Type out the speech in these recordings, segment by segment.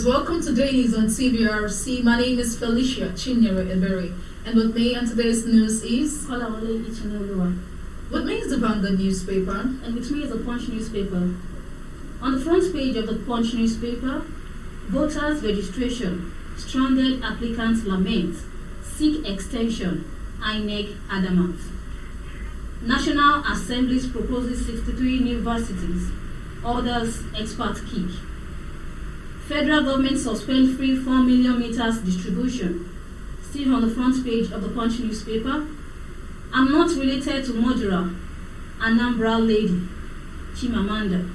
viewers, welcome to Dailies on TVRC. My name is Felicia Chinyere Ebere, and with me on today's news is with me is the Vanguard newspaper, and with me is the Punch newspaper. On the front page of the Punch newspaper, voters registration, stranded applicants lament, seek extension, INEC adamant. National Assembly proposes 63 new varsities, orders expert kick. Federal government suspend free 4 million meters distribution. Still on the front page of the Punch newspaper. I'm not related to murderer, Anambra lady, Chimamanda.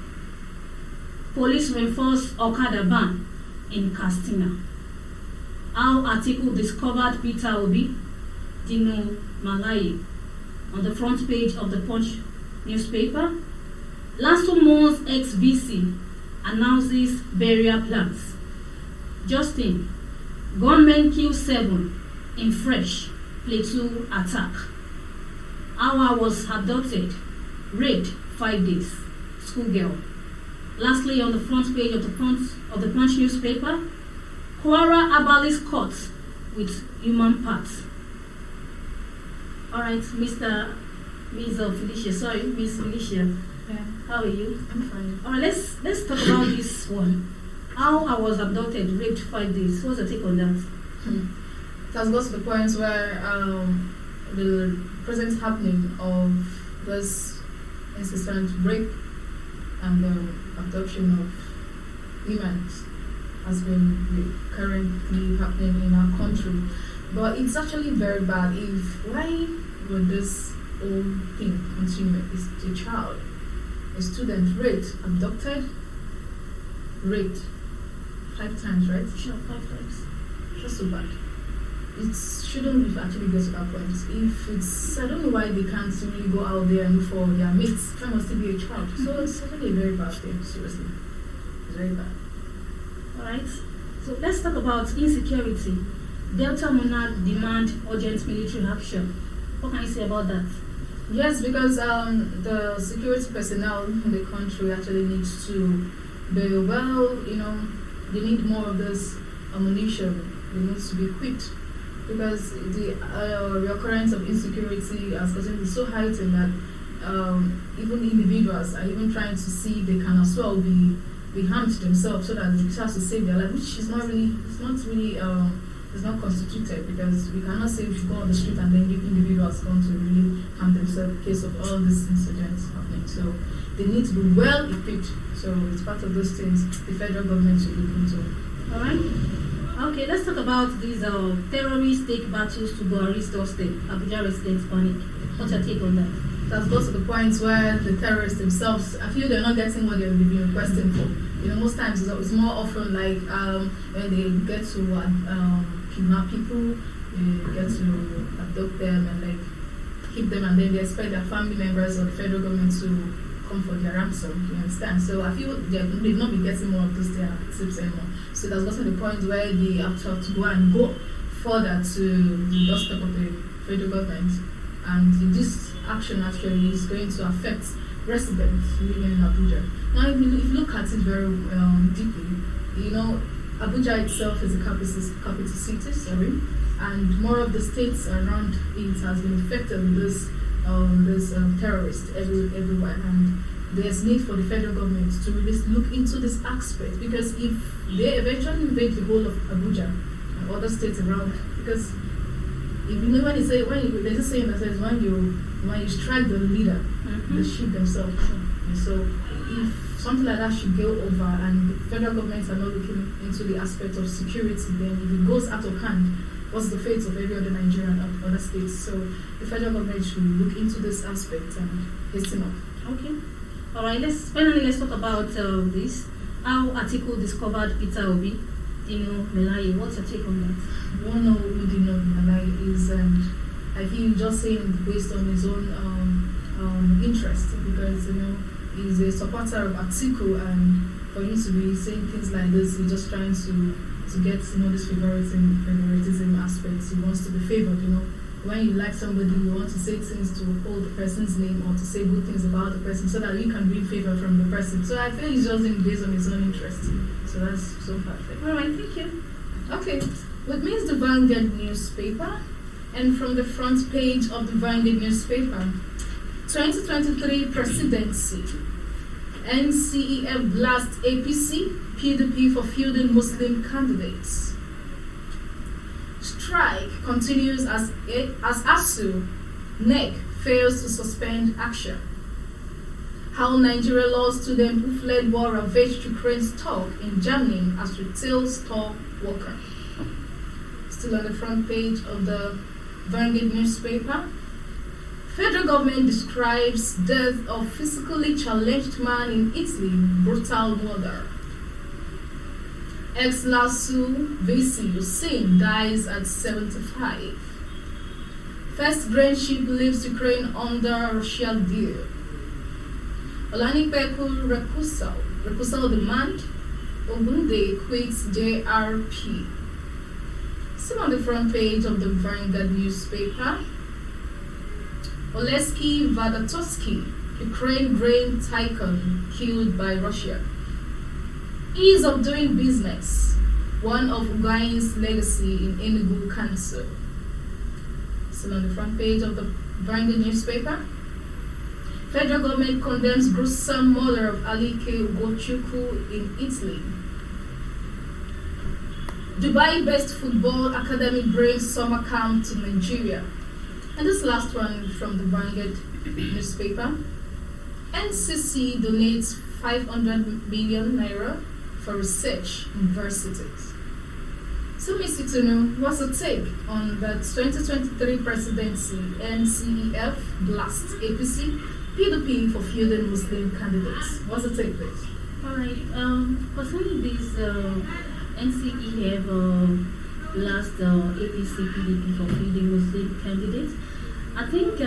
Police reinforce Okada ban in Castina. How article discovered Peter Obi, Dino Malaye. On the front page of the Punch newspaper. Lansom's ex-VC announces burial plans. Justin, gunmen kill 7 in fresh Plateau attack. Awa was abducted, raped 5 days. Schoolgirl. Lastly, on the front page of the Punch newspaper, Kwara Abali's caught with human parts. All right, Miss Felicia. Yeah. How are you? I'm fine. All right, let's talk about this one. How I was abducted, raped 5 days. What's your take on that? It has got to the point where the present happening of this incessant rape and abduction of women has been currently happening in our country. But it's actually very bad. Why would this whole thing continue? It's a child, a student raped, abducted, raped 5 times, right? Sure, 5 times. Just so bad. It shouldn't actually get to that point. If it's, I don't know why they can't really go out there and look for their mates. Try must still be a child. So it's actually a very bad thing, seriously. It's very bad. Alright. So let's talk about insecurity. Delta Monarch demand urgent military action. What can you say about that? Yes, because the security personnel in the country actually needs to be they need more of this ammunition. They need to be equipped, because the reoccurrence of insecurity has gotten to be so heightened that even individuals are even trying to see if they can as well be harmed themselves, so that they have to save their life, which is not constituted, because we cannot say we should go on the street and then give individuals going to really harm themselves in case of all these incidents happening. So they need to be well equipped. So it's part of those things the federal government should look into. All right. Okay, let's talk about these terrorists take battles to Buhari's doorstep. Abuja residents panic. What's your take on that? That goes to the point where the terrorists themselves, I feel they're not getting what they've been requesting for. Most times it's more often like when they get to kidnap people, they get to abduct them and like keep them, and then they expect their family members or the federal government to come for their ransom. You understand? So I feel they've not been getting more of those tips anymore. So that's gotten to the point where they have to go further to the doorstep of the federal government, and this action actually is going to affect residents living in Abuja. Now, if you look at it very deeply, Abuja itself is a capital city, and more of the states around it has been affected with this terrorists everywhere, and there's need for the federal government to really look into this aspect, because if they eventually invade the whole of Abuja and other states around, because if you know there's a saying that says when you strike the leader, the sheep themselves. And so if something like that should go over and the federal governments are not looking into the aspect of security, then if it goes out of hand, what's the fate of every other Nigerian and other states? So the federal government should look into this aspect and hasten up. Okay. All right. Let's talk about this. How article discovered Peter Obi, Dino Malaye. What's your take on that? We all know who Dino Malaye is, and I feel just saying based on his own interest, because he's a supporter of Atiku, and for him to be saying things like this, he's just trying to get this favoritism aspect. He wants to be favored. When you like somebody, you want to say things to uphold the person's name or to say good things about the person, so that you can be in favor from the person. So I feel he's just based on his own interest. So So that's so perfect. All right, thank you. Okay, with me is the Vanguard newspaper, and from the front page of the Vanguard newspaper, 2023 presidency, NCEF blasts APC, PDP for fielding Muslim candidates. Strike continues as ASU, NEC fails to suspend action. How Nigeria law student who fled war ravaged Ukraine's stock in Germany as retail store worker. Still on the front page of the Vanguard newspaper, federal government describes death of physically challenged man in Italy, brutal murder. Ex-LASU VC Hussein dies at 75. First grain ship leaves Ukraine under Russia deal. Olanipeku recusal demand. Ogunde quits JRP. Still on the front page of the Vanguard newspaper, Oleski Vadatoski, Ukraine grain tycoon killed by Russia. Ease of doing business, one of Ugain's legacy in Enugu Council. Still on the front page of the Vanguard newspaper, federal government condemns gruesome murder of Alike Ugochukwu in Italy. Dubai-based football academy brings summer camp to Nigeria. And this last one from the Vanguard newspaper, NCC donates 500 million naira for research universities. So, Ms. Itunu, what's the take on the 2023 presidency, NCEF blasts APC, PDP for fielding Muslim candidates? What's the take, please? All right. Concerning this NCEF blast APC, PDP for fielding Muslim candidates, I think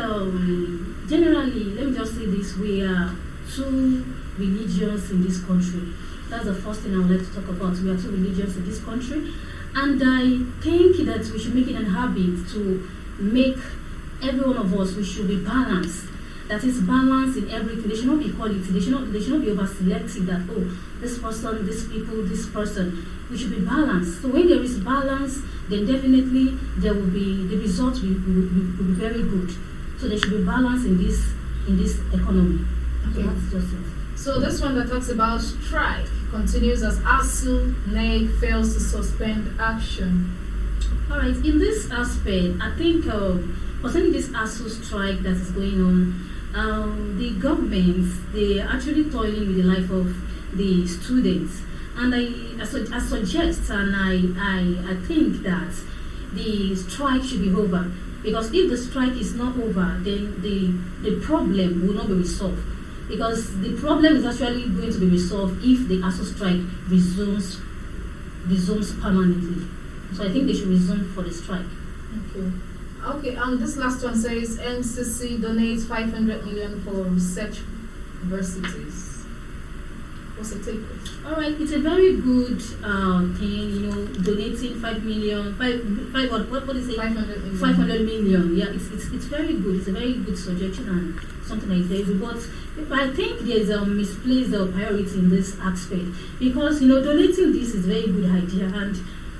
generally, let me just say this: we are two religions in this country. That's the first thing I would like to talk about. We are two religions in this country. And I think that we should make it a habit to make every one of us, we should be balanced. That is balance in everything. There should not be equality. They should not be over selective that, oh, this person, this people, this person. We should be balanced. So when there is balance, then definitely there will be, the results will be very good. So there should be balance in this economy. Okay. So that's just it. So this one that talks about strike continues as ASU NEG fails to suspend action. All right, in this aspect, I think concerning this ASU strike that is going on, the governments, they are actually toiling with the life of the students. And I suggest and I think that the strike should be over. Because if the strike is not over, then the problem will not be resolved. Because the problem is actually going to be resolved if the ASU strike resumes permanently. So I think they should resume for the strike. Okay, this last one says NCC donates 500 million for research universities. What's the take? All right, it's a very good thing, donating 5 million, what is it? 500 million. 500 million, yeah, it's very good. It's a very good suggestion and something like that. But I think there's a misplaced priority in this aspect because, donating this is a very good idea.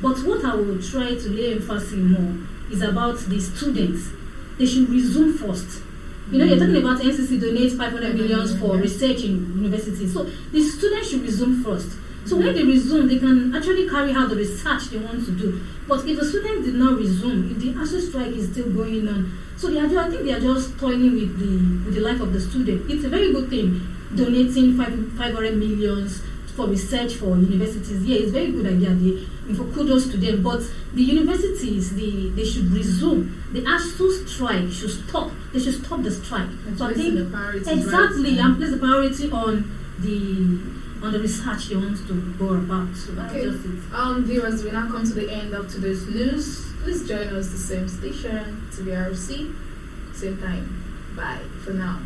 But what I will try to lay emphasis more is about the students. They should resume first. You're talking about NCC donates 500 million for research in universities. So the students should resume first. So when they resume, they can actually carry out the research they want to do. But if the students did not resume, if the ASU strike is still going on, so I think they are just toiling with the life of the student. It's a very good thing, donating 500 millions for research for universities. Yeah, it's a very good idea. For kudos to them. But the universities, they should resume. The ASU strike should stop. They should stop the strike. So I think exactly, and place the priority on the research they want to go about. So that's just it. Viewers, we now come to the end of today's news. Please join us the same station, TVRC, same time. Bye for now.